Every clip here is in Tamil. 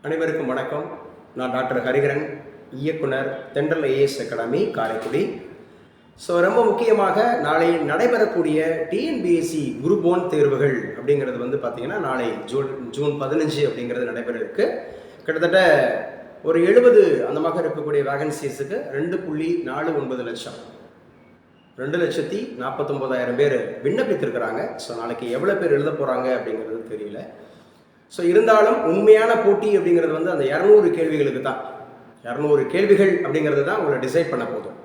அனைவருக்கும் வணக்கம். நான் டாக்டர் ஹரிகரன், இயக்குனர், தென்றல் ஐஏஎஸ் அகாடமி, காரைக்குடி. ரொம்ப முக்கியமாக நாளை நடைபெறக்கூடிய டிஎன்பிஎஸ்சி குரூப் 1 தேர்வுகள் அப்படிங்கிறது பார்த்தீங்கன்னா நாளை ஜூன் 15 அப்படிங்கிறது நடைபெற இருக்கு. கிட்டத்தட்ட ஒரு 70 அந்தமாக இருக்கக்கூடிய வேகன்சிஸுக்கு 2.49 லட்சம் 2,49,000 பேர் விண்ணப்பித்திருக்கிறாங்க. நாளைக்கு எவ்வளோ பேர் எழுத போகிறாங்க அப்படிங்கிறது தெரியல. இருந்தாலும் உண்மையான போட்டி அப்படிங்கிறது அந்த 200 கேள்விகளுக்கு தான். 200 கேள்விகள் அப்படிங்கிறது தான் உங்களை டிசைட் பண்ண போதும்.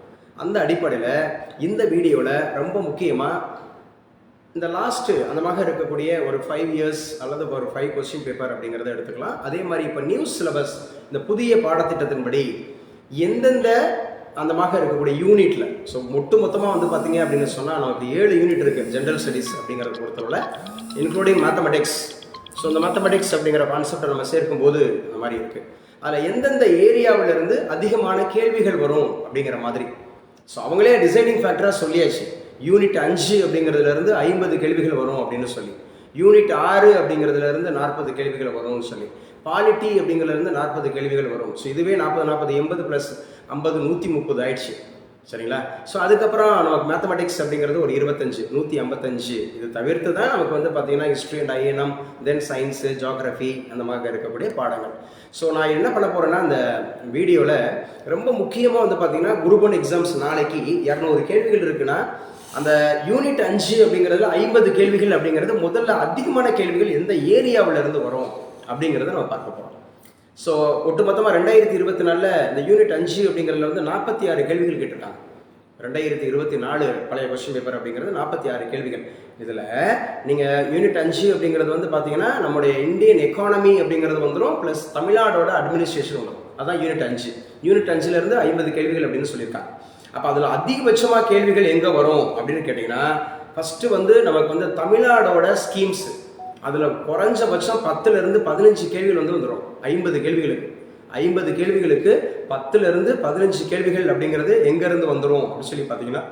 அந்த அடிப்படையில் இந்த வீடியோவில் ரொம்ப முக்கியமாக இந்த லாஸ்ட்டு அந்தமாக இருக்கக்கூடிய ஒரு 5 இயர்ஸ் அல்லது ஒரு 5 கொஸ்டின் பேப்பர் அப்படிங்கிறத எடுத்துக்கலாம். அதே மாதிரி இப்போ நியூ சிலபஸ் இந்த புதிய பாடத்திட்டத்தின்படி எந்தெந்த அந்தமாக இருக்கக்கூடிய யூனிட்டில் மொத்தமாக பார்த்தீங்க அப்படின்னு சொன்னால் நமக்கு 7 யூனிட் இருக்குது ஜென்ரல் ஸ்டடீஸ் அப்படிங்கிறத பொறுத்தவரை, இன்க்ளூடிங் மேத்தமெட்டிக்ஸ். இந்த மேத்தமெட்டிக்ஸ் அப்படிங்கிற கான்செப்டை நம்ம சேர்க்கும்போது அந்த மாதிரி இருக்குது. அதில் எந்தெந்த ஏரியாவிலிருந்து அதிகமான கேள்விகள் வரும் அப்படிங்கிற மாதிரி அவங்களே டிசைடிங் ஃபேக்டராக சொல்லியாச்சு. யூனிட் 5 அப்படிங்கிறதுலேருந்து 50 கேள்விகள் வரும் அப்படின்னு சொல்லி, யூனிட் 6 அப்படிங்கிறதுலேருந்து 40 கேள்விகள் வரும்னு சொல்லி, பாலிட்டி அப்படிங்கிறதுலேருந்து 40 கேள்விகள் வரும். இதுவே 40 40 80 + 50 130 ஆயிடுச்சு. சரிங்களா? அதுக்கப்புறம் நமக்கு மேத்தமெட்டிக்ஸ் அப்படிங்கிறது ஒரு 25 155. இது தவிர்த்து தான் நமக்கு பார்த்தீங்கன்னா history and INM, then science, geography அந்த மாதிரி இருக்கக்கூடிய பாடங்கள். நான் என்ன பண்ண போகிறேன்னா இந்த வீடியோவில் ரொம்ப முக்கியமாக பார்த்தீங்கன்னா குரூப் 1 எக்ஸாம்ஸ் நாளைக்கு 200 கேள்விகள் இருக்குன்னா அந்த யூனிட் 5 அப்படிங்கிறதுல 50 கேள்விகள் அப்படிங்கிறது முதல்ல அதிகமான கேள்விகள் எந்த ஏரியாவில் இருந்து வரும் அப்படிங்கிறத நம்ம பார்க்க போகிறோம். ஒட்டுமொத்தமாக 2024 இந்த யூனிட் 5 அப்படிங்கிறதுல 46 கேள்விகள் கேட்டிருக்காங்க. 2024 பழைய கொஸ்டின் பேப்பர் அப்படிங்கிறது 46 கேள்விகள். இதில் நீங்கள் யூனிட் 5 அப்படிங்கிறது பார்த்தீங்கன்னா நம்முடைய இந்தியன் எக்கானமி அப்படிங்கிறது வந்துடும், ப்ளஸ் தமிழ்நாடோட அட்மினிஸ்ட்ரேஷன் வரும். அதான் யூனிட் 5. யூனிட் 5லேருந்து 50 கேள்விகள் அப்படின்னு சொல்லியிருக்காங்க. அப்போ அதில் அதிகபட்சமாக கேள்விகள் எங்கே வரும் அப்படின்னு கேட்டிங்கன்னா, ஃபஸ்ட்டு நமக்கு தமிழ்நாடோட ஸ்கீம்ஸ், அதில் குறைஞ்சபட்சம் 10லேருந்து 15 கேள்விகள் வந்துடும். 50 கேள்விகளுக்கு 50 கேள்விகளுக்கு 10லேருந்து 15 கேள்விகள் அப்படிங்கிறது எங்கேருந்து வந்துடும் அப்படின்னு சொல்லி பார்த்தீங்கன்னா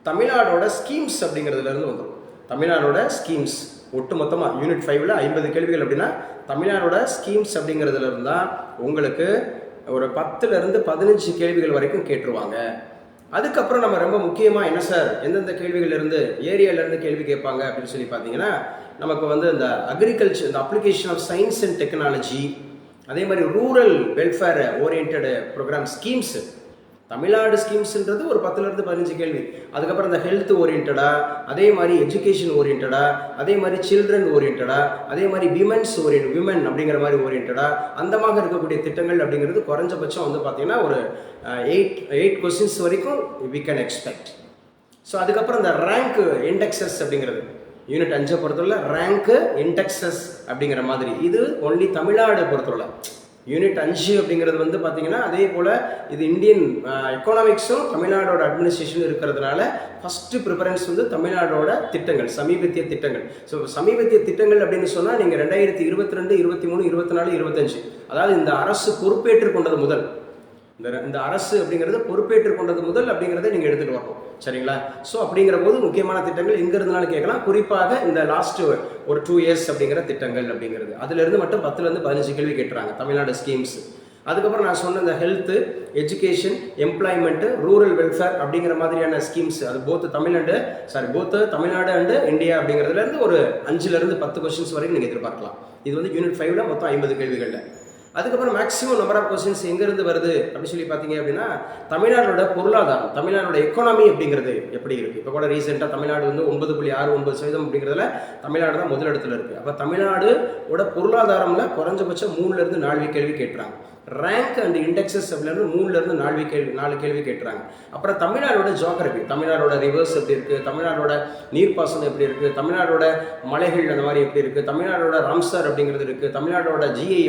தமிழ்நாடோட ஸ்கீம்ஸ் அப்படிங்கிறதுலேருந்து வந்துடும். தமிழ்நாடோட ஸ்கீம்ஸ் ஒட்டு மொத்தமாக யூனிட் 5ல் 50 கேள்விகள் அப்படின்னா தமிழ்நாடோட ஸ்கீம்ஸ் அப்படிங்கிறதுல இருந்தால் உங்களுக்கு ஒரு 10லேருந்து 15 கேள்விகள் வரைக்கும் கேட்டுருவாங்க. அதுக்கப்புறம் நம்ம ரொம்ப முக்கியமாக என்ன சார் எந்தெந்த கேள்விகள்லேருந்து ஏரியாவிலேருந்து கேள்வி கேட்பாங்க அப்படின்னு சொல்லி பார்த்தீங்கன்னா, நமக்கு இந்த அக்ரிகல்ச்சர், இந்த application of science and technology, அதே மாதிரி rural welfare orient program schemes, Tamil Nadu ஸ்கீம்ஸ்ன்றது ஒரு 10லேருந்து 15 கேள்வி. அதுக்கப்புறம் இந்த ஹெல்த் ஓரியன்டாக, அதே மாதிரி எஜுகேஷன் ஓரியன்டாக, அதே மாதிரி சில்ட்ரன் ஓரியன்டாக, அதே மாதிரி விமன் அப்படிங்கிற மாதிரி ஓரியன்டாக அந்த மாதிரி இருக்கக்கூடிய திட்டங்கள் அப்படிங்கிறது குறைஞ்சபட்சம் பார்த்தீங்கன்னா ஒரு 8 கொஸ்டின்ஸ் வரைக்கும் வி கேன் எக்ஸ்பெக்ட். அதுக்கப்புறம் இந்த ரேங்க் இண்டெக்ஸஸ் அப்படிங்கிறது யூனிட் 5 பொறுத்தவரை ரேங்க்கு இண்டெக்ஸஸ் அப்படிங்கிற மாதிரி இது ஒன்லி தமிழ்நாடு பொறுத்தவரை. யூனிட் 5 அப்படிங்கிறது பார்த்தீங்கன்னா அதே போல் இது இந்தியன் எக்கனாமிக்ஸும் தமிழ்நாடோட அட்மினிஸ்ட்ரேஷனும் இருக்கிறதுனால ஃபஸ்ட்டு ப்ரிஃபரன்ஸ் தமிழ்நாடோட திட்டங்கள், சமீபத்திய திட்டங்கள். சமீபத்திய திட்டங்கள் அப்படின்னு சொன்னால் நீங்கள் 2022 23 24 25, அதாவது இந்த அரசு பொறுப்பேற்றுக் கொண்டது முதல், இந்த அரசு அப்படிங்கிறது பொறுப்பேற்றுக் கொண்டது முதல் அப்படிங்கிறத நீங்கள் எடுத்துகிட்டு வரணும். சரிங்களா? அப்படிங்கிற போது முக்கியமான திட்டங்கள் எங்கே இருந்தாலும் கேட்கலாம். குறிப்பாக இந்த லாஸ்ட் ஒரு 2 இயர்ஸ் அப்படிங்கிற திட்டங்கள் அப்படிங்கிறது அதுலேருந்து மட்டும் 10லேருந்து 15 கேள்வி கேட்டுறாங்க தமிழ்நாடு ஸ்கீம்ஸ். அதுக்கப்புறம் நான் சொன்ன இந்த health, education, employment, rural welfare அப்படிங்கிற மாதிரியான ஸ்கீம்ஸ், அது போத்து தமிழ்நாடு அண்டு இந்தியா அப்படிங்கிறதுலேருந்து ஒரு 5லேருந்து 10 கொஸ்டின்ஸ் வரைக்கும் நீங்கள் எதிர்பார்க்கலாம். இது யூனிட் 5ல் மொத்தம் 50 கேள்விகளில். அதுக்கப்புறம் மேக்ஸிமம் நம்பர் ஆஃப் கொஸ்டின்ஸ் எங்கேருந்து வருது அப்படின்னு சொல்லி பார்த்தீங்க அப்படின்னா தமிழ்நாடோட பொருளாதாரம், தமிழ்நாடோட எக்கானமி அப்படிங்கிறது எப்படி இருக்குது. இப்போ கூட ரீசெண்டாக தமிழ்நாடு 9.69% அப்படிங்கிறதுல தமிழ்நாடு தான் முதலிடத்தில் இருக்குது. அப்போ தமிழ்நாடோட பொருளாதாரம்ல குறைஞ்சபட்சம் 3லேருந்து 4 கேள்வி கேட்டுறாங்க. ரேங்க் அண்ட் இண்டெக்ஸஸ் அப்படிலேருந்து 3லேருந்து 4 கேள்வி கேட்டுறாங்க. அப்புறம் தமிழ்நாடோட ஜியாகிரபி, தமிழ்நாடோட ரிவர்ஸ் எப்படி இருக்குது, தமிழ்நாடோட நீர்ப்பாசனம் எப்படி இருக்குது, தமிழ்நாடோட மலைகள் அந்த மாதிரி எப்படி இருக்குது, தமிழ்நாடோட ராம்சார் அப்படிங்கிறது இருக்குது, தமிழ்நாடோட ஜிஐ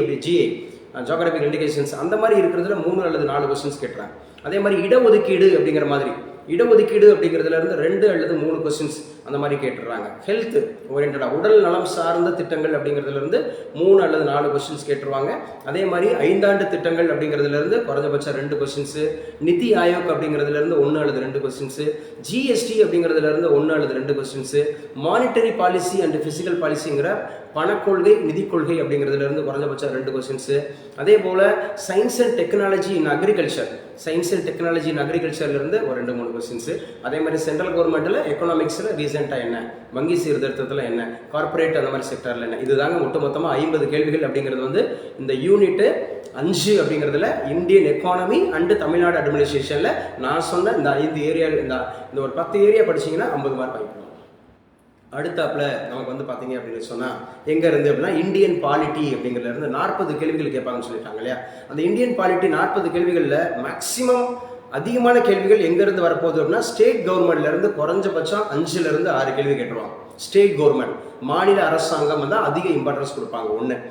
ஜியாகிரபிக் இண்டிகேஷன்ஸ் அந்த மாதிரி இருக்கிறதுல 3 அல்லது 4 கொஸ்டின்ஸ் கேட்டுறாங்க. அதே மாதிரி இடஒதுக்கீடு அப்படிங்கிற மாதிரி இடஒதுக்கீடு அப்படிங்கிறதுல இருந்து 2 அல்லது 3 கொஸ்டின்ஸ் அந்த மாதிரி கேட்டுடுறாங்க. ஹெல்த் ஓரியன்டா உடல் நலம் சார்ந்த திட்டங்கள் அப்படிங்கிறதுல இருந்து 3 அல்லது 4 கொஸ்டின்ஸ் கேட்டுருவாங்க. அதே மாதிரி 5 ஆண்டு திட்டங்கள் அப்படிங்கிறதுல இருந்து குறைஞ்சபட்சம் 2 கொஸ்டின்ஸ், நிதி ஆயோக் அப்படிங்கிறதுல இருந்து 1 அல்லது 2 கொஸ்டின்ஸ், ஜிஎஸ்டி அப்படிங்கிறதுல இருந்து 1 அல்லது 2 questions, monetary policy and fiscal பாலிசிங்கிற பணக்கொள்கை நிதி கொள்கை அப்படிங்கிறதுல இருந்து குறைஞ்சபட்சம் 2 கொஸ்டின்ஸ். அதே போல science and technology in agriculture, science and technology in அக்ரிகல்ச்சர்ல இருந்து ஒரு 2-3 கொஸ்டின்ஸ். அதே மாதிரி சென்ட்ரல் கவர்மெண்ட்ல எக்கனாமிக்ஸ்ல ரீசெண்டா என்ன, வங்கி சீர்திருத்தத்தில் என்ன, கார்பரேட் அந்த மாதிரி செக்டர்ல என்ன, இதுதாங்க ஒட்டுமொத்தமாக 50 கேள்விகள் அப்படிங்கிறது வந்து இந்த யூனிட் 5 அப்படிங்கிறதுல இந்தியன் எக்கானமி அண்ட் தமிழ்நாடு அட்மினிஸ்ட்ரேஷன்ல நான் சொன்ன இந்த 5 ஏரியா, இந்த ஒரு 10 ஏரியா படிச்சீங்கன்னா 50 மார்க் வாங்கிக்கலாம். அடுத்தாப்புல நமக்கு வந்து பார்த்தீங்க அப்படின்னு சொன்னால் எங்கே இருந்து அப்படின்னா இந்தியன் பாலிட்டி அப்படிங்கிறதுல இருந்து 40 கேள்விகள் கேட்பாங்கன்னு சொல்லிட்டாங்க இல்லையா. அந்த இந்தியன் பாலிட்டி 40 கேள்விகளில் மேக்சிமம் அதிகமான கேள்விகள் எங்கேருந்து வரப்போகுது அப்படின்னா ஸ்டேட் கவர்மெண்ட்லேருந்து குறைஞ்சபட்சம் 5லேருந்து 6 கேள்வி கேட்டுருவாங்க. ஸ்டேட் கவர்மெண்ட் மாநில அரசாங்கம் தான் அதிக இம்பார்ட்டன்ஸ் கொடுப்பாங்க. 1.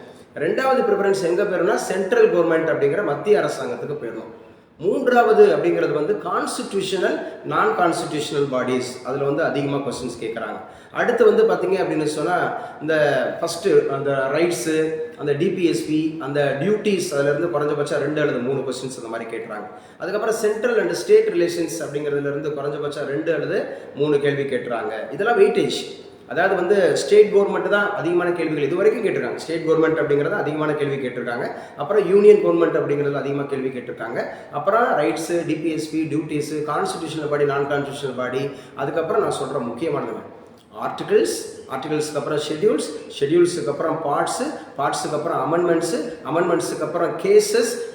2வது ப்ரிஃபரன்ஸ் எங்கே போயிடும்னா சென்ட்ரல் கவர்மெண்ட் அப்படிங்கிற மத்திய அரசாங்கத்துக்கு போயிடணும். 3வது அப்படிங்கிறது வந்து கான்ஸ்டிடியூஷனல் நான் கான்ஸ்டிடியூஷனல் பாடிஸ், அதில் வந்து அதிகமாக கொஸ்டின்ஸ் கேட்குறாங்க. அடுத்து வந்து பார்த்தீங்க அப்படின்னு சொன்னால் இந்த ஃபஸ்ட்டு அந்த ரைட்ஸு, அந்த டிபிஎஸ்பி, அந்த டியூட்டிஸ், அதிலிருந்து குறைஞ்சபட்சம் 2 அல்லது 3 கொஸ்டின்ஸ் அந்த மாதிரி கேட்டுறாங்க. அதுக்கப்புறம் சென்ட்ரல் அண்ட் ஸ்டேட் ரிலேஷன்ஸ் அப்படிங்கிறதுலேருந்து குறைஞ்சபட்சம் 2 அல்லது 3 கேள்வி கேட்டுறாங்க. இதெல்லாம் வெயிட்டேஜ், அதாவது வந்து ஸ்டேட் கவர்மெண்ட் தான் அதிகமான கேள்விகள் இது வரைக்கும் கேட்டிருக்காங்க. ஸ்டேட் கவர்மெண்ட் அப்படிங்கிறது அதிகமான கேள்வி கேட்டிருக்காங்க. அப்புறம் யூனியன் கவர்மெண்ட் அப்படிங்கிறது அதிகமாக கேள்வி கேட்டிருக்காங்க. அப்புறம் ரைட்ஸு, டிபிஎஸ்பி, டியூட்டிஸு, கான்ஸ்டிடியூஷனல் பாடி, நான் கான்ஸ்டிடியூஷனல் பாடி, அதுக்கப்புறம் நான் சொல்கிற முக்கியமானது ஆர்டிகிள்ஸ், ஆர்டிகிள்ஸுக்கு அப்புறம் ஷெட்யூல்ஸ், ஷெட்யூல்ஸுக்கு அப்புறம் பார்ட்ஸுக்கு அப்புறம் அமெண்ட்மெண்ட்ஸுக்கு அப்புறம்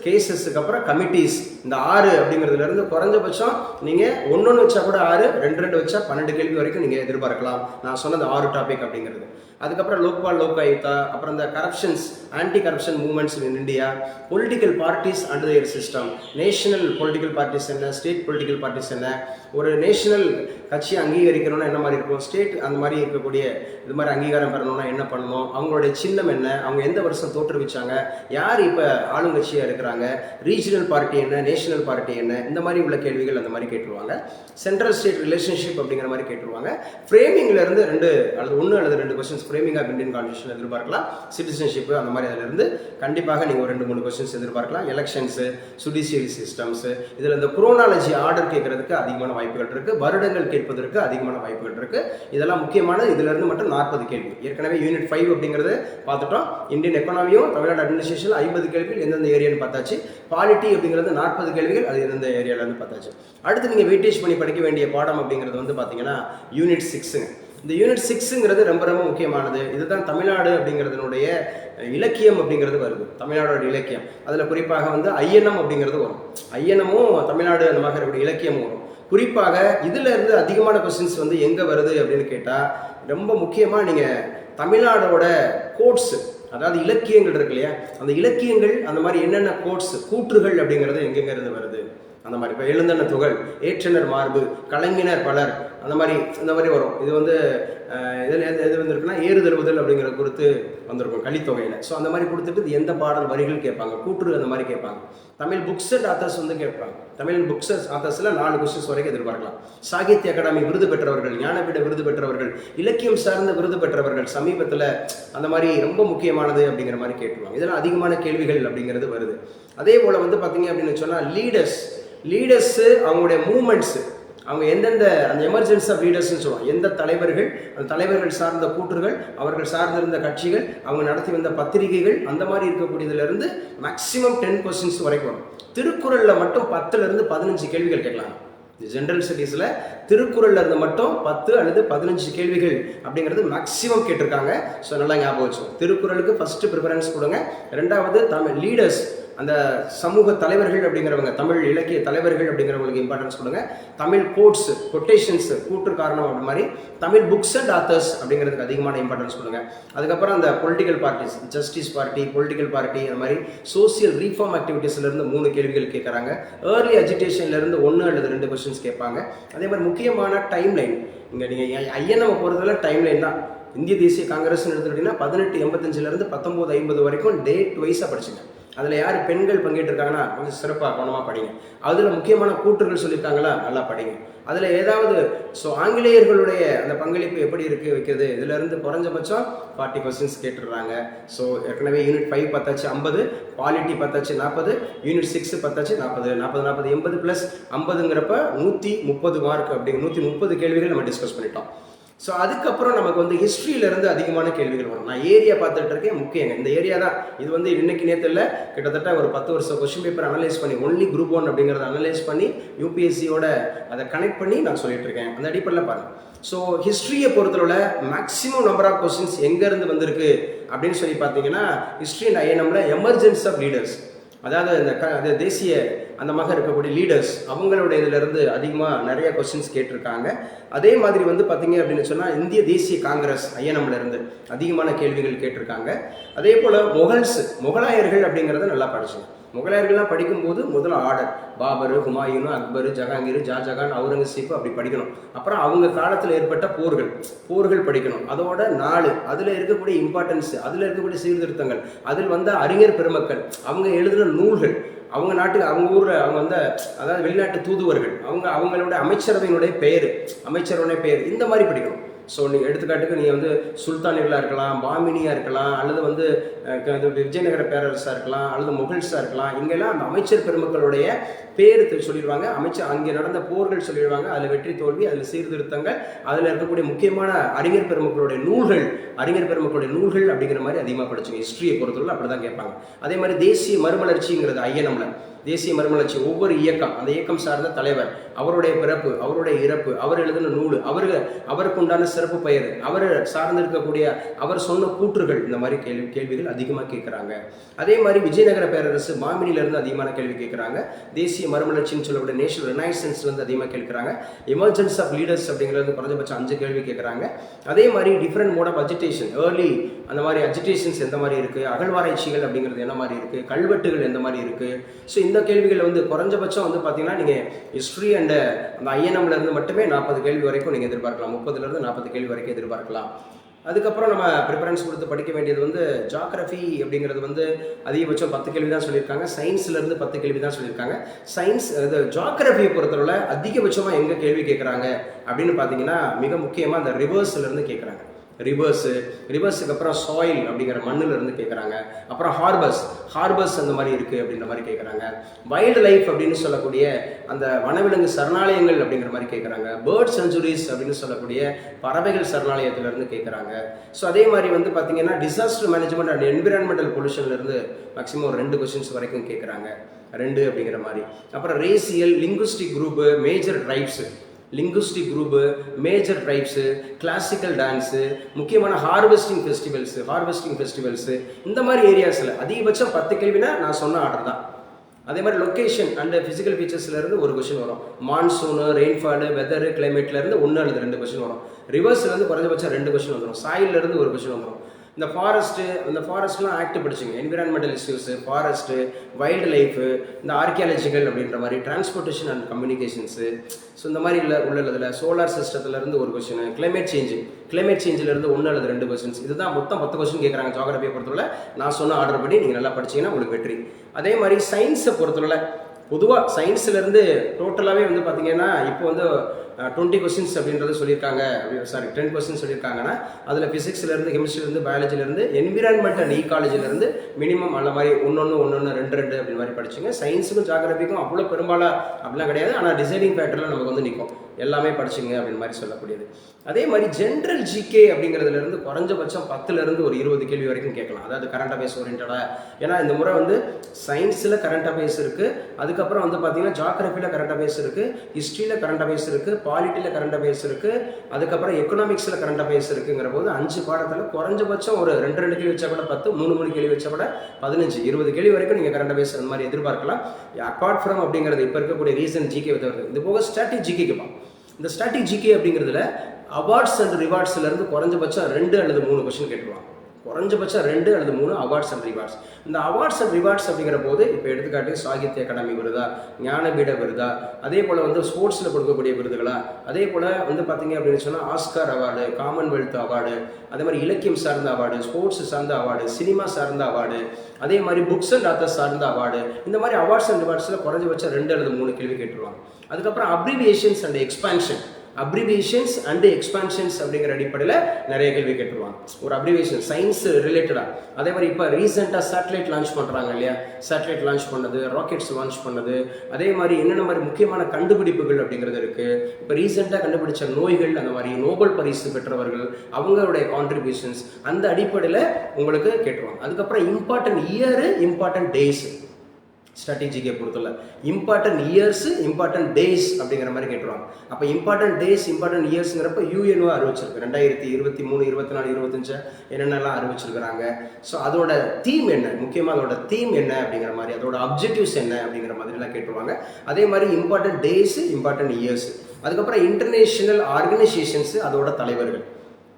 கேசஸுக்கு அப்புறம் கமிட்டிஸ். இந்த 6 அப்படிங்கிறதுலேருந்து குறைஞ்சபட்சம் நீங்கள் 1 வச்சா கூட 6, 2 வச்சா 12 கேள்வி வரைக்கும் நீங்கள் எதிர்பார்க்கலாம். நான் சொன்னது 6 டாபிக் அப்படிங்கிறது. அதுக்கப்புறம் லோக்பால், லோகாயுக்தா, அப்புறம் இந்த corruptions, anti corruption movements in India, political parties and their system, national political parties என்ன, ஸ்டேட் பொலிட்டிக்கல் பார்ட்டிஸ் என்ன, ஒரு நேஷனல் கட்சி அங்கீகரிக்கணும்னா என்ன மாதிரி இருக்கும், ஸ்டேட் அந்த மாதிரி இருக்கக்கூடிய இது மாதிரி அங்கீகாரம் பெறணும்னா என்ன பண்ணணும், அவங்களுடைய சின்னம் என்ன, அவங்க எந்த வருஷம் தோற்றுவிச்சாங்க, யார் இப்போ ஆளுங்கட்சியாக இருக்கிறாங்க, ரீஜனல் பார்ட்டி என்ன, நேஷனல் பார்ட்டி என்ன, இந்த மாதிரி உள்ள கேள்விகள் அந்த மாதிரி கேட்டுருவாங்க. சென்ட்ரல் ஸ்டேட் ரிலேஷன்ஷிப் அப்படிங்கிற மாதிரி கேட்டுருவாங்க. ஃப்ரேமிங்ல இருந்து 1 அல்லது 2 questions framing of Indian constitution எதிர்பார்க்கலாம். சிட்டிசன்ஷிப் அந்த மாதிரி அதிலிருந்து கண்டிப்பாக நீங்கள் ஒரு 2-3 கொஸ்டின்ஸ் எதிர்பார்க்கலாம். எலெக்ஷன்ஸு, ஜுடிஷியரி சிஸ்டம்ஸு, இதில் இந்த குரோனாலஜி ஆர்டர் கேட்கறதுக்கு அதிகமான வாய்ப்புகள் இருக்குது. வருடங்கள் கேட்பதற்கு அதிகமான வாய்ப்புகள் இருக்குது. இதெல்லாம் முக்கியமான இதிலிருந்து மட்டும் 40 கேள்வி. ஏற்கனவே யூனிட் 5 அப்படிங்கிறது பார்த்துட்டோம். இந்தியன் எக்கானமியும் தமிழ்நாடு அட்மினிஸ்ட்ரேஷன் 50 கேள்விகள் எந்தெந்த ஏரியான்னு பார்த்தாச்சு. பாலிட்டி அப்படிங்கிறது 40 கேள்விகள், அது எந்தெந்த ஏரியாவிலேருந்து பார்த்தாச்சு. அடுத்து நீங்கள் வெயிட்டேஜ் பண்ணி படிக்க வேண்டிய பாடம் அப்படிங்கிறது வந்து பார்த்தீங்கன்னா யூனிட் 6ங்க. இந்த யூனிட் 6ங்கிறது ரொம்ப ரொம்ப முக்கியமானது. இதுதான் தமிழ்நாடு அப்படிங்கிறதுனுடைய இலக்கியம் அப்படிங்கிறது வருது. தமிழ்நாடோட இலக்கியம் அதில் குறிப்பாக வந்து ஐயனம் அப்படிங்கிறது வரும். ஐயனமும் தமிழ்நாடு அந்த மாதிரி இலக்கியமும் வரும். குறிப்பாக இதில் இருந்து அதிகமான கொஸ்டின்ஸ் வந்து எங்கே வருது அப்படின்னு கேட்டால் ரொம்ப முக்கியமாக நீங்கள் தமிழ்நாடோட கோட்ஸ், அதாவது இலக்கியங்கள் இருக்கு இல்லையா, அந்த இலக்கியங்கள் அந்த மாதிரி என்னென்ன கோட்ஸ், கூற்றுகள் அப்படிங்கிறது எங்கெங்க இருந்து வருது அந்த மாதிரி. இப்போ எழுந்தன துகள், ஏற்றனர் மார்பு, கலைஞனர் பலர், அந்த மாதிரி வரும். இது வந்து எது வந்துருக்குன்னா ஏறுதழுவுதல் அப்படிங்கிற கொடுத்து வந்திருக்கும் கலித்தொகையில். ஸோ அந்த மாதிரி கொடுத்துட்டு இது எந்த பாடல் வரிகள் கேட்பாங்க, கூற்று அந்த மாதிரி கேட்பாங்க. தமிழ் புக்ஸ் அண்ட் ஆத்தர்ஸ் வந்து கேட்பாங்க. தமிழ் புக்ஸ் ஆத்தர்ஸில் 4 கொஸ்டின்ஸ் வரைக்கும் எதிர்பார்க்கலாம். சாகித்ய அகாடமி விருது பெற்றவர்கள், ஞானபீட விருது பெற்றவர்கள், இலக்கியம் சார்ந்த விருது பெற்றவர்கள் சமீபத்தில் அந்த மாதிரி ரொம்ப முக்கியமானது அப்படிங்கிற மாதிரி கேட்டுருவாங்க. இதெல்லாம் அதிகமான கேள்விகள் அப்படிங்கிறது வருது. அதே போல் வந்து பார்த்தீங்க அப்படின்னு சொன்னால் லீடர்ஸு, அவங்களுடைய மூமெண்ட்ஸு, அவங்க எந்தெந்த அந்த எமர்ஜென்சி ஆஃப் லீடர்ஸ்ன்னு சொல்லுவாங்க. எந்த தலைவர்கள், அந்த தலைவர்கள் சார்ந்த கூற்றுகள், அவர்கள் சார்ந்திருந்த கட்சிகள், அவங்க நடத்தி வந்த பத்திரிகைகள், அந்த மாதிரி இருக்கக்கூடியதுலேருந்து மேக்ஸிமம் 10 கொஸ்டின்ஸ் வரைக்கும் வரும். திருக்குறளில் மட்டும் 10லேருந்து 15 கேள்விகள் கேட்கலாம். ஜென்ரல் ஸ்டடீஸில் திருக்குறளில் இருந்து மட்டும் 10 அல்லது 15 கேள்விகள் அப்படிங்கிறது மேக்ஸிமம் கேட்டிருக்காங்க. ஸோ நல்லா ஞாபகம் வச்சோம். திருக்குறளுக்கு ஃபஸ்ட்டு ப்ரிஃபரன்ஸ் கொடுங்க. 2வது தமிழ் லீடர்ஸ், அந்த சமூக தலைவர்கள் அப்படிங்கிறவங்க, தமிழ் இலக்கிய தலைவர்கள் அப்படிங்கிறவங்களுக்கு இம்பார்ட்டன்ஸ் கொடுங்க. தமிழ் கோட்ஸ், கொட்டேஷன்ஸ், கூற்று காரணம் அப்படி மாதிரி தமிழ் புக்ஸ் அண்ட் ஆத்தர்ஸ் அப்படிங்கிறதுக்கு அதிகமான இம்பார்ட்டன்ஸ் கொடுங்க. அதுக்கப்புறம் அந்த political parties, justice party, political party, அந்த மாதிரி சோசியல் ரீஃபார்ம் ஆக்டிவிட்டீஸ்லேருந்து 3 கேள்விகள் கேட்குறாங்க. ஏர்லி எஜுகேஷன்லேருந்து 1 அல்லது 2 கொஸ்டின்ஸ் கேட்பாங்க. அதே மாதிரி முக்கியமான டைம்லைன், நீங்கள் ஐயனை பொறுத்தவரை டைம்லைன் தான். இந்திய தேசிய காங்கிரஸ்ன்னு எடுத்துக்கிட்டிங்கன்னா 1885லேருந்து 1950 வரைக்கும் டேட் வைஸாக படிச்சுங்க. அதில் யார் பெண்கள் பங்கேற்றிருக்காங்கன்னா கொஞ்சம் சிறப்பாக கவனமாக படிங்க. அதில் முக்கியமான கூற்றுகள் சொல்லியிருக்காங்களா, நல்லா படிங்க. அதில் ஏதாவது ஆங்கிலேயர்களுடைய அந்த பங்களிப்பு எப்படி இருக்குது வைக்கிறது, இதிலிருந்து குறைஞ்சபட்சம் 40 கொஸ்டின்ஸ் கேட்டுடுறாங்க. ஸோ ஏற்கனவே யூனிட் 5 பத்தாச்சு 50, பாலிட்டி பத்தாச்சு 40, யூனிட் 6 பத்தாச்சு 40, 40 80 ப்ளஸ் 50ங்கிறப்ப 130 மார்க். அப்படி 130 கேள்விகள் நம்ம டிஸ்கஸ் பண்ணிட்டோம். ஸோ அதுக்கப்புறம் நமக்கு வந்து ஹிஸ்ட்ரியிலேருந்து அதிகமான கேள்விகள் வரும். நான் ஏரியா பார்த்துட்டு இருக்கேன், முக்கியங்க இந்த ஏரியா தான். இது வந்து இன்னைக்கு நேற்று இல்லை, கிட்டத்தட்ட ஒரு 10 வருஷம் கொஸ்டின் பேப்பர் அனலைஸ் பண்ணி ஒன்லி குரூப் 1 அப்படிங்கிறத அனலைஸ் பண்ணி யூபிஎஸ்சியோட அதை கனெக்ட் பண்ணி நான் சொல்லிட்டு இருக்கேன். அந்த அடிப்படையில் பாருங்கள். ஸோ ஹிஸ்ட்ரியை பொறுத்தளவில் மேக்ஸிமம் நம்பர் ஆஃப் கொஸ்டின்ஸ் எங்கேருந்து வந்திருக்கு அப்படின்னு சொல்லி பார்த்தீங்கன்னா, ஹிஸ்ட்ரி அண்ட் ஐஎன்எம்ல எமர்ஜென்ஸ் ஆஃப் லீடர்ஸ், அதாவது இந்த தேசிய அந்த மாதிரி இருக்கக்கூடிய லீடர்ஸ் அவங்களுடைய இதிலிருந்து அதிகமாக நிறைய கொஸ்டின்ஸ் கேட்டிருக்காங்க. அதே மாதிரி வந்து பார்த்தீங்க அப்படின்னு சொன்னால் இந்திய தேசிய காங்கிரஸ் ஐஎன்எம்ல இருந்து அதிகமான கேள்விகள் கேட்டிருக்காங்க. அதே போல் முகலாயர்கள் அப்படிங்கிறத நல்லா படிச்சுங்க. முகலாயர்கள்லாம் படிக்கும்போது முதல்ல ஆர்டர் பாபர், ஹுமாயூன், அக்பர், ஜஹாங்கீர், ஷாஜகான், அவுரங்கசீப் அப்படி படிக்கணும். அப்புறம் அவங்க காலத்தில் ஏற்பட்ட போர்கள் படிக்கணும். அதோட நாடு, அதில் இருக்கக்கூடிய இம்பார்ட்டன்ஸ், அதில் இருக்கக்கூடிய சீர்திருத்தங்கள், அதில் வந்த அறிஞர் பெருமக்கள், அவங்க எழுதின நூல்கள், அவங்க நாட்டுக்கு அவங்க ஊரில் அவங்க வந்த அதாவது வெளிநாட்டு தூதுவர்கள், அவங்களோட அமைச்சரவையினுடைய பெயர் இந்த மாதிரி படிக்கணும். ஸோ நீங்கள் எடுத்துக்காட்டுக்கு நீங்கள் வந்து சுல்தானிகளாக இருக்கலாம், பாமினியாக இருக்கலாம், அல்லது வந்து விஜயநகர பேரரசாக இருக்கலாம், அல்லது முகல்ஸாக இருக்கலாம். இங்கெல்லாம் அந்த அமைச்சர் பெருமக்களுடைய பேர் சொல்லிடுவாங்க. அங்கே நடந்த போர்கள் சொல்லிடுவாங்க. அதில் வெற்றி தோல்வி, அதில் சீர்திருத்தங்கள், அதில் இருக்கக்கூடிய முக்கியமான அறிஞர் பெருமக்களுடைய நூல்கள் அப்படிங்கிற மாதிரி அதிகமாக படிச்சுங்க. ஹிஸ்ட்ரியை பொறுத்தவரை அப்படி தான் கேட்பாங்க. அதே மாதிரி தேசிய மறுமலர்ச்சிங்கிறது ஐஎன்எம்ல தேசிய மறுமலர்ச்சி, ஒவ்வொரு இயக்கம், அந்த இயக்கம் சார்ந்த தலைவர், அவருடைய பிறப்பு, அவருடைய இறப்பு, அவர் எழுதின நூல், அவருக்கு உண்டான சிறப்பு பெயர், அவர் சார்ந்து இருக்கக்கூடிய அவர் சொன்ன கூற்றுகள், இந்த மாதிரி கேள்விகள் அதிகமாக கேட்குறாங்க. அதே மாதிரி விஜயநகர பேரரசு மாமினிலிருந்து அதிகமான கேள்வி கேட்குறாங்க. தேசிய மறுமலர்ச்சின்னு சொல்லக்கூடிய நேஷனல் ரினைசன்ஸ்லேருந்து அதிகமாக கேட்குறாங்க. எமர்ஜென்ஸ் ஆஃப் லீடர்ஸ் அப்படிங்கிறது குறைஞ்சபட்சம் 5 கேள்வி கேட்குறாங்க. அதே மாதிரி different mode of agitation, early அந்த மாதிரி அஜிடேஷன்ஸ் எந்த மாதிரி இருக்குது, அகழ்வாராய்ச்சிகள் அப்படிங்கிறது என்ன மாதிரி இருக்குது, கல்வெட்டுகள் எந்த மாதிரி இருக்குது. ஸோ இந்த கேள்விகள் வந்து குறைஞ்சபட்சம் வந்து பார்த்தீங்கன்னா நீங்கள் ஹிஸ்ட்ரி அண்ட் அந்த ஐஎன்எம்லேருந்து மட்டுமே 40 கேள்வி வரைக்கும் நீங்கள் எதிர்பார்க்கலாம். 30லேருந்து 40 கேள்வி வரைக்கும் எதிர்பார்க்கலாம். அதுக்கப்புறம் நம்ம ப்ரிஃபரன்ஸ் கொடுத்து படிக்க வேண்டியது வந்து ஜாகிரஃபி அப்படிங்கிறது வந்து அதிகபட்சம் 10 கேள்வி தான் சொல்லியிருக்காங்க. சயின்ஸ்லேருந்து 10 கேள்வி தான் சொல்லியிருக்காங்க. ஜாகிரஃபியை பொறுத்தவரை அதிகபட்சமாக எங்கே கேள்வி கேட்குறாங்க அப்படின்னு பார்த்தீங்கன்னா, மிக முக்கியமாக அந்த ரிவர்ஸ்லேருந்து கேட்குறாங்க. ரிவர்ஸுக்கு அப்புறம் சாயில் அப்படிங்கிற மண்ணில் இருந்து கேட்குறாங்க. அப்புறம் ஹார்பர்ஸ் அந்த மாதிரி இருக்குது அப்படின்ற மாதிரி கேட்குறாங்க. வைல்டு லைஃப் அப்படின்னு சொல்லக்கூடிய அந்த வனவிலங்கு சரணாலயங்கள் அப்படிங்கிற மாதிரி கேட்குறாங்க. பேர்ட் செஞ்சுரிஸ் அப்படின்னு சொல்லக்கூடிய பறவைகள் சரணாலயத்திலிருந்து கேட்குறாங்க. ஸோ அதே மாதிரி வந்து பார்த்தீங்கன்னா டிசாஸ்டர் மேனேஜ்மெண்ட் அண்ட் என்விரான்மெண்டல் பொல்யூஷன்லேருந்து மேக்ஸிமம் 2 கொஸ்டின்ஸ் வரைக்கும் கேட்குறாங்க. 2 அப்படிங்கிற மாதிரி. அப்புறம் racial, linguistic group, major tribes, classical dance, முக்கியமான ஹார்வெஸ்டிங் ஃபெஸ்டிவல்ஸு, இந்த மாதிரி ஏரியாஸில் அதிகபட்சம் 10 கேள்வினா நான் சொன்ன ஆர்டர் தான். அதே மாதிரி லொக்கேஷன் அண்ட் ஃபிசிக்கல் ஃபீச்சர்ஸ்லேருந்து 1 கொஸ்டின் வரும். மான்சூனு, ரெயின்ஃபாலு, வெதரு, கிளைமேட்லேருந்து 1 அல்லது 2 கொஸ்டின் வரும். ரிவர்ஸ்லேருந்து குறைஞ்சபட்சம் 2 கொஸ்டின் வந்துடும். சாயிலிருந்து 1 கொஸ்டின் வந்துடும். இந்த ஃபாரஸ்ட்லாம் ஆக்ட் படிச்சுங்க. Environmental issues, forest, wild life, இந்த ஆர்கியாலஜிக்கல் அப்படின்ற மாதிரி, டிரான்ஸ்போர்ட்டேஷன் அண்ட் கம்யூனிகேஷன்ஸு, ஸோ இந்த மாதிரி உள்ளதில் சோலார் சிஸ்டத்துலேருந்து 1 கொஸ்டின், கிளைமேட் சேஞ்சிலேருந்து 1 அல்லது 2 கொஸ்டின்ஸ். இதுதான் மொத்தம் 10 கொஸ்டின் கேட்குறாங்க. ஜியோகிராஃபியை பொறுத்தவரை நான் சொன்ன ஆர்டர் படி நீங்கள் நல்லா படிச்சிங்கன்னா உங்களுக்கு வெற்றி. அதே மாதிரி சயின்ஸை பொறுத்தவரை பொதுவாக சயின்ஸ்லேருந்து டோட்டலாகவே வந்து பார்த்தீங்கன்னா இப்போ வந்து 20 கொஸ்டின்ஸ் அப்படின்றது சொல்லியிருக்காங்க. 10 கொஸ்டின்ஸ் சொல்லியிருக்காங்கன்னா அதில் ஃபிசிக்ஸ்லேருந்து, கெமிஸ்ட்ரிலேருந்து, பயாலஜிலேருந்து, என்விரான்மெண்ட் அண்ட் ஈகாலஜிலேருந்து மினிமம் அந்த மாதிரி 1 2 அப்படி மாதிரி படிச்சுங்க. சயின்ஸுக்கும் ஜியோகிராஃபிக்கும் அவ்வளோ பெரும்பாலும் அப்படிலாம் கிடையாது. ஆனால் டிசைடிங் ஃபேக்டரில் நமக்கு வந்து நிற்கும். எல்லாமே படிச்சுங்க அப்படின்னு மாதிரி சொல்லக்கூடியது. அதே மாதிரி ஜென்ரல் ஜிகே அப்படிங்கிறதுலேருந்து குறைஞ்சபட்சம் 10லேருந்து ஒரு 20 கேள்வி வரைக்கும் கேட்கலாம். அதாவது கரண்ட் அஃபேர்ஸ் ஓரியன்டாக. ஏன்னா இந்த முறை வந்து சயின்ஸில் கரண்ட் அஃபேர்ஸ் இருக்குது, அதுக்கப்புறம் வந்து பார்த்தீங்கன்னா ஜியோகிராஃபியில் கரண்ட் அஃபேர்ஸ் இருக்குது, ஹிஸ்ட்ரியில் கரண்ட் அஃபேர்ஸ் இருக்குது, பாலிட்டியில் கரண்ட் அஃபேர்ஸ் இருக்குது, அதுக்கப்புறம் எக்கனாமிக்ஸில் கரண்ட் அஃபேர்ஸ் இருக்குங்கிற போது 5 பாடத்தில் குறைஞ்சபட்சம் ஒரு 2 கேள்வி வச்சா கூட 10, 3 கேள்வி வச்சா கூட 15, 20 கேள்வி வரைக்கும் நீங்கள் கரண்ட் அஃபேர்ஸ் அந்த மாதிரி எதிர்பார்க்கலாம். அப்பார்ட் ஃப்ரம் அப்படிங்கிறது இப்போ இருக்கக்கூடிய ரீசன்ட் ஜிகே வருது. இது போக ஸ்டாட்டிக் ஜிகே கேட்பான். இந்த ஸ்டாட்டிக் ஜிகே அப்படிங்கிறதுல அவார்ட்ஸ் அண்ட் ரிவார்ட்ஸ்லேருந்து குறைஞ்சபட்சம் 2 அல்லது 3 கொஸ்டின் கேட்டுருவான். குறைஞ்சபட்சம் 2 அல்லது 3 அவார்ட்ஸ் அண்ட் ரிவார்ட்ஸ். இந்த அவார்ட்ஸ் அண்ட் ரிவார்ட்ஸ் அப்படிங்கிற போது இப்போ எடுத்துக்காட்டு சாகித்ய அகாடமி விருதா, ஞானபீட விருதா, அதே போல் வந்து ஸ்போர்ட்ஸில் கொடுக்கக்கூடிய விருதுகளா, அதே போல் வந்து பார்த்தீங்க அப்படின்னு சொன்னால் ஆஸ்கார் அவார்டு, காமன்வெல்த் அவார்டு, அதே மாதிரி இலக்கியம் சார்ந்த அவார்டு, ஸ்போர்ட்ஸ் சார்ந்த அவார்டு, சினிமா சார்ந்த அவார்டு, அதே மாதிரி புக்ஸ் அண்ட் ஆத்தர்ஸ் சார்ந்த அவார்டு, இந்த மாதிரி அவார்ட்ஸ் அண்ட் ரிவார்ட்ஸில் குறைஞ்சபட்சம் 2 அல்லது 3 கேள்வி கேட்டுருவாங்க. அதுக்கப்புறம் abbreviations and expansion, abbreviations and expansions அப்படிங்கிற அடிப்படையில் நிறைய கேள்வி கேட்டுருவாங்க. ஒரு அப்ரிவியேஷன் சயின்ஸ் ரிலேட்டடாக, அதே மாதிரி இப்போ ரீசெண்டாக சேட்டலைட் லான்ச் பண்ணுறாங்க இல்லையா, சேட்டலைட் லான்ச் பண்ணது, ராக்கெட்ஸ் லான்ச் பண்ணது, அதே மாதிரி என்னென்ன மாதிரி முக்கியமான கண்டுபிடிப்புகள் அப்படிங்கிறது இருக்குது. இப்போ ரீசெண்டாக கண்டுபிடிச்ச நோய்கள், அந்த மாதிரி நோபல் பரிசு பெற்றவர்கள் அவங்களுடைய கான்ட்ரிபியூஷன்ஸ், அந்த அடிப்படையில் உங்களுக்கு கேட்டுருவாங்க. அதுக்கப்புறம் இம்பார்ட்டன்ட் இயரு, இம்பார்ட்டன்ட் டேஸ், ஸ்ட்ராட்டஜிக்கை பொறுத்தல இம்பார்ட்டன்ட் இயர்ஸு, இம்பார்ட்டன்ட் டேஸ் அப்படிங்கிற மாதிரி கேட்டுருவாங்க. அப்போ இம்பார்ட்டன்ட் டேஸ், இம்பார்ட்டன்ட் இயர்ஸுங்கிறப்ப யூஎன்ஓ அறிவிச்சிருக்கு 2023, 24, 25 என்னென்னலாம் அறிவிச்சிருக்கிறாங்க. ஸோ அதோட தீம் என்ன, முக்கியமாக அதோட தீம் என்ன அப்படிங்கிற மாதிரி, அதோட அப்ஜெக்டிவ்ஸ் என்ன அப்படிங்கிற மாதிரிலாம் கேட்டுருவாங்க. அதே மாதிரி இம்பார்ட்டன்ட் டேஸு, இம்பார்ட்டன்ட் இயர்ஸு. அதுக்கப்புறம் இன்டர்நேஷனல் ஆர்கனைசேஷன்ஸு, அதோட தலைவர்கள்.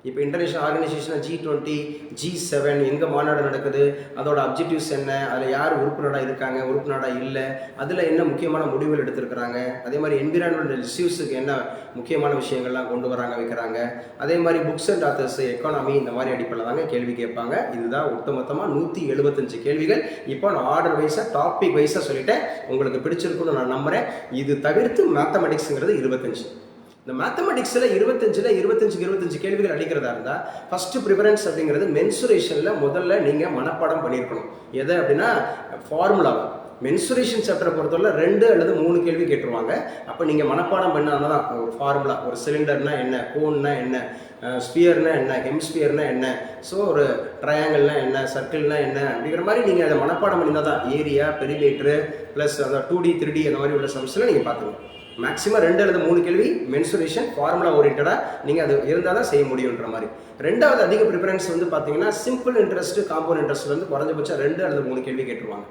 இப்போ இன்டர்நேஷனல் ஆர்கனைசேஷன் G20, G7 எங்கே மாநாடு நடக்குது, அதோட அப்ஜெக்டிவ்ஸ் என்ன, அதில் யார் உறுப்பு நாடாக இருக்காங்க, உறுப்பு நாடாக இல்லை, அதில் என்ன முக்கியமான முடிவுகள் எடுத்திருக்கிறாங்க, அதே மாதிரி என்விரான்மெண்டல் இஷ்யூஸுக்கு என்ன முக்கியமான விஷயங்கள்லாம் கொண்டு வராங்க வைக்கிறாங்க, அதே மாதிரி புக்ஸ் அண்ட் ஆத்தர்ஸ், எக்கானமி, இந்த மாதிரி அடிப்படையில் தாங்க கேள்வி கேட்பாங்க. இதுதான் ஒட்டுமொத்தமாக 175 கேள்விகள். இப்போ நான் ஆர்டர் வைஸாக, டாபிக் வைஸாக சொல்லிட்டேன். உங்களுக்கு பிடிச்சிருக்குன்னு நான் நம்புகிறேன். இது தவிர்த்து மேத்தமெட்டிக்ஸுங்கிறது 25. இந்த மேத்தமெட்டிக்ஸில் 25 கேள்விகள் அடிக்கிறதா இருந்தால் ஃபஸ்ட்டு ப்ரிஃபரன்ஸ் அப்படிங்கிறது மென்சுரேஷனில் முதல்ல நீங்கள் மனப்பாடம் பண்ணியிருக்கணும். எதை அப்படின்னா ஃபார்முலாவை. மென்சுரேஷன் சாப்டரை பொறுத்தவரை 2 அல்லது 3 கேள்வி கேட்டுருவாங்க. அப்போ நீங்கள் மனப்பாடம் பண்ணால் தான் ஒரு ஃபார்முலா, ஒரு சிலிண்டர்னா என்ன, கோன்னா என்ன, ஸ்பியர்னா என்ன, ஹெம்ஸ்பியர்னா என்ன, ஸோ ஒரு ட்ரையாங்கிள்னா என்ன, சர்க்கிள்னா என்ன அப்படிங்கிற மாதிரி நீங்கள் அதை மனப்பாடம் பண்ணியிருந்தால் தான் ஏரியா, பெரிமீட்டரு ப்ளஸ் அந்த 2D 3D அந்த மாதிரி உள்ள சம்ஸில் நீங்கள் பார்த்துக்கணும். மேக்ஸிமம் 2 அல்லது 3 கேள்வி மென்சுரேஷன் ஃபார்முலா ஓரியன்டாக நீங்கள் அது இருந்தால் தான் செய்ய முடியுன்ற மாதிரி. ரெண்டாவது அதிக ப்ரிஃபரன்ஸ் வந்து பார்த்தீங்கன்னா சிம்பிள் இன்ட்ரெஸ்ட், காம்பவுண்ட் இன்ட்ரெஸ்ட் வந்து குறைஞ்சபட்சம் 2 அல்லது 3 கேள்வி கேட்டுருவாங்க.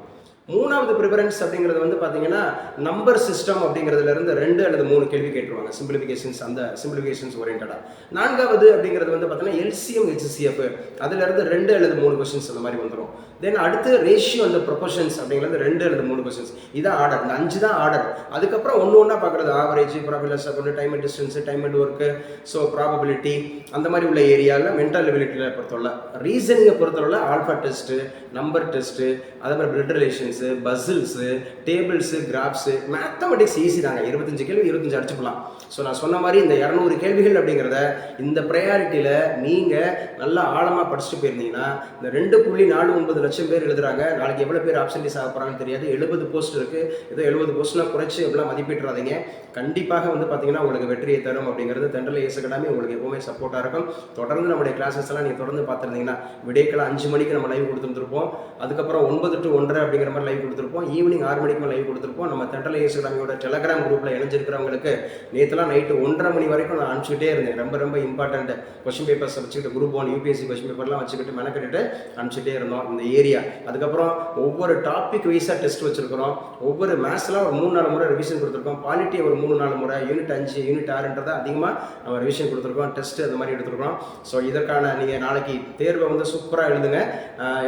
மூணாவது ப்ரிஃபரன்ஸ் அப்படிங்கிறது வந்து பார்த்தீங்கன்னா நம்பர் சிஸ்டம் அப்படிங்கிறதுலேருந்து 2 அல்லது 3 கேள்வி கேட்டுருவாங்க. சிம்பிளிஃபிகேஷன்ஸ், அந்த சிம்பிளிஃபிகேஷன்ஸ் ஓரியன்டாக. நான்காவது அப்படிங்கிறது வந்து பார்த்தீங்கன்னா எல்சிஎம், ஹெச்சிஎஃப், அதுலேருந்து 2 அல்லது 3 கொஸ்டின்ஸ் அந்த மாதிரி வந்துடும். தென் அடுத்து ரேஷியோ அந்த ப்ரொபோர்ஷன்ஸ் அப்படிங்கிறது 2 அல்லது 3 கொஸ்டின்ஸ். இதான் ஆர்டர், இந்த 5 தான் ஆர்டர். அதுக்கப்புறம் ஒன்று ஒன்றா பார்க்குறது average, probability account, time and distance, time and work, so probability, அந்த மாதிரி உள்ள ஏரியாவில் மென்டல் எபிலிட்டியில் பொறுத்தவரை, ரீசனிங்கை பொறுத்தவரை ஆல்ஃபா டெஸ்ட்டு, நம்பர் டெஸ்ட்டு, அதே மாதிரி blood relations, puzzles, tables, கிராஃப்ஸு. Mathematics easy தாங்க. 25 கேள்வி 25 அடிச்சுக்கலாம். ஸோ நான் சொன்ன மாதிரி இந்த 200 கேள்விகள் அப்படிங்கிறத இந்த ப்ரையாரிட்டியில் நீங்கள் நல்லா ஆழமாக படிச்சுட்டு போயிருந்தீங்கன்னா, இந்த 2.49 லட்சம் பேர் எழுதுறாங்க. நாளைக்கு எவ்வளோ பேர் ஆப்சன்டீஸ் ஆக போகிறாங்கன்னு தெரியாது. 70 போஸ்ட் இருக்குது. ஏதோ 70 போஸ்ட்லாம் குறைச்சி எவ்வளோ மதிப்பிட்டுறாதீங்க. கண்டிப்பாக வந்து பார்த்தீங்கன்னா உங்களுக்கு வெற்றியை தரும் அப்படிங்கிறது தென்றல் ஐஏஎஸ் அகாடமி உங்களுக்கு எப்பவுமே சப்போர்ட்டாக இருக்கும். தொடர்ந்து நம்முடைய கிளாஸஸ் எல்லாம் நீங்கள் தொடர்ந்து பார்த்துருந்தீங்கன்னா, விடைக்கெல்லாம் 5 மணிக்கு நம்ம லைவ் கொடுத்துருப்போம். அதுக்கப்புறம் 9 to 1:30 அப்படிங்கிற மாதிரி லைவ் கொடுத்துருப்போம். ஈவினிங் 6 மணிக்கு லைவ் கொடுத்துருப்போம். நம்ம தென்றல் ஐஏஎஸ் அகாடமியோட டெலகிராம் குரூப்பில் இணைஞ்சிருக்கிறவங்களுக்கு நேற்றுலாம் நைட்டு 1:30 மணி வரைக்கும் நான் அனுப்பிச்சுட்டே இருந்தேன். ரொம்ப இம்பார்ட்டன்ட் கொஸ்டின் பேப்பர்ஸ் வச்சுக்கிட்டு, குரூப் 1 UPSC கொஸ்டின் பேப்பர்லாம் வச்சுக்கிட்டு மெனக்கெட்டு அனுப்பிச்சுட்டே இருந்தோம் இந்த ஏரியா. அதுக்கப்புறம் ஒவ்வொரு டாபிக் வைஸாக டெஸ்ட் வச்சிருக்கிறோம். ஒவ்வொரு மேத்ஸ்லாம் ஒரு 3-4 முறை ரிவிஷன் கொடுத்துருக்கோம். பாலிட்டி ஒரு 3-4 முறை, யூனிட் 5, யூனிட் 6 அதிகமாக நம்ம ரிவிஷன் கொடுத்துருக்கோம். டெஸ்ட் அந்த மாதிரி எடுத்துருக்கோம். ஸோ இதற்கான நீங்கள் நாளைக்கு தேர்வை வந்து சூப்பராக எழுதுங்க.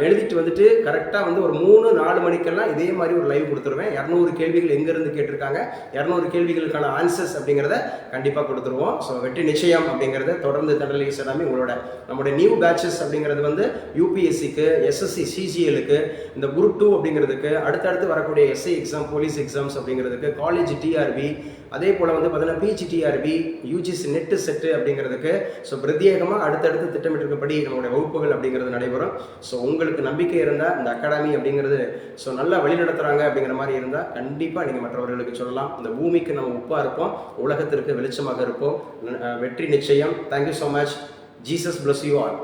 எழுதிட்டு வந்துட்டு கரெக்டாக வந்து ஒரு 3-4 மணிக்கெல்லாம் இதே மாதிரி ஒரு லைவ் கொடுத்துருவேன். 200 கேள்விகள் எங்கேருந்து கேட்டிருக்காங்க, 200 கேள்விகளுக்கான ஆன்சர்ஸ் அப்படிங்கிறத கண்டிப்பாக கொடுத்துருவோம். ஸோ வெற்றி நிச்சயம் அப்படிங்கிறத தொடர்ந்து தென்றல் ஐஏஎஸ் அகாடமி உங்களோட நம்மளுடைய நியூ பேட்சஸ் அப்படிங்கிறது வந்து UPSCக்கு, SSC CGLக்கு, இந்த குரூப் 2 அப்படிங்கிறதுக்கு, அடுத்தடுத்து வரக்கூடிய SI எக்ஸாம், போலீஸ் எக்ஸாம்ஸ் அப்படிங்கிறதுக்கு, காலேஜ் TRB, அதே போல் வந்து பார்த்தீங்கன்னா PG TRB, UGC net set அப்படிங்கிறதுக்கு. ஸோ பிரத்யேகமாக அடுத்தடுத்து திட்டமிட்டிருக்கப்படி நம்மளுடைய வகுப்புகள் அப்படிங்கிறது நடைபெறும். ஸோ உங்களுக்கு நம்பிக்கை இருந்தால் இந்த அகாடமி அப்படிங்கிறது ஸோ நல்லா வழிநடத்துகிறாங்க அப்படிங்கிற மாதிரி இருந்தால் கண்டிப்பாக நீங்கள் மற்றவர்களுக்கு சொல்லலாம். இந்த பூமிக்கு நம்ம உப்பாக இருப்போம், உலகத்திற்கு வெளிச்சமாக இருப்போம். வெற்றி நிச்சயம். Thank you so much. Jesus bless you all.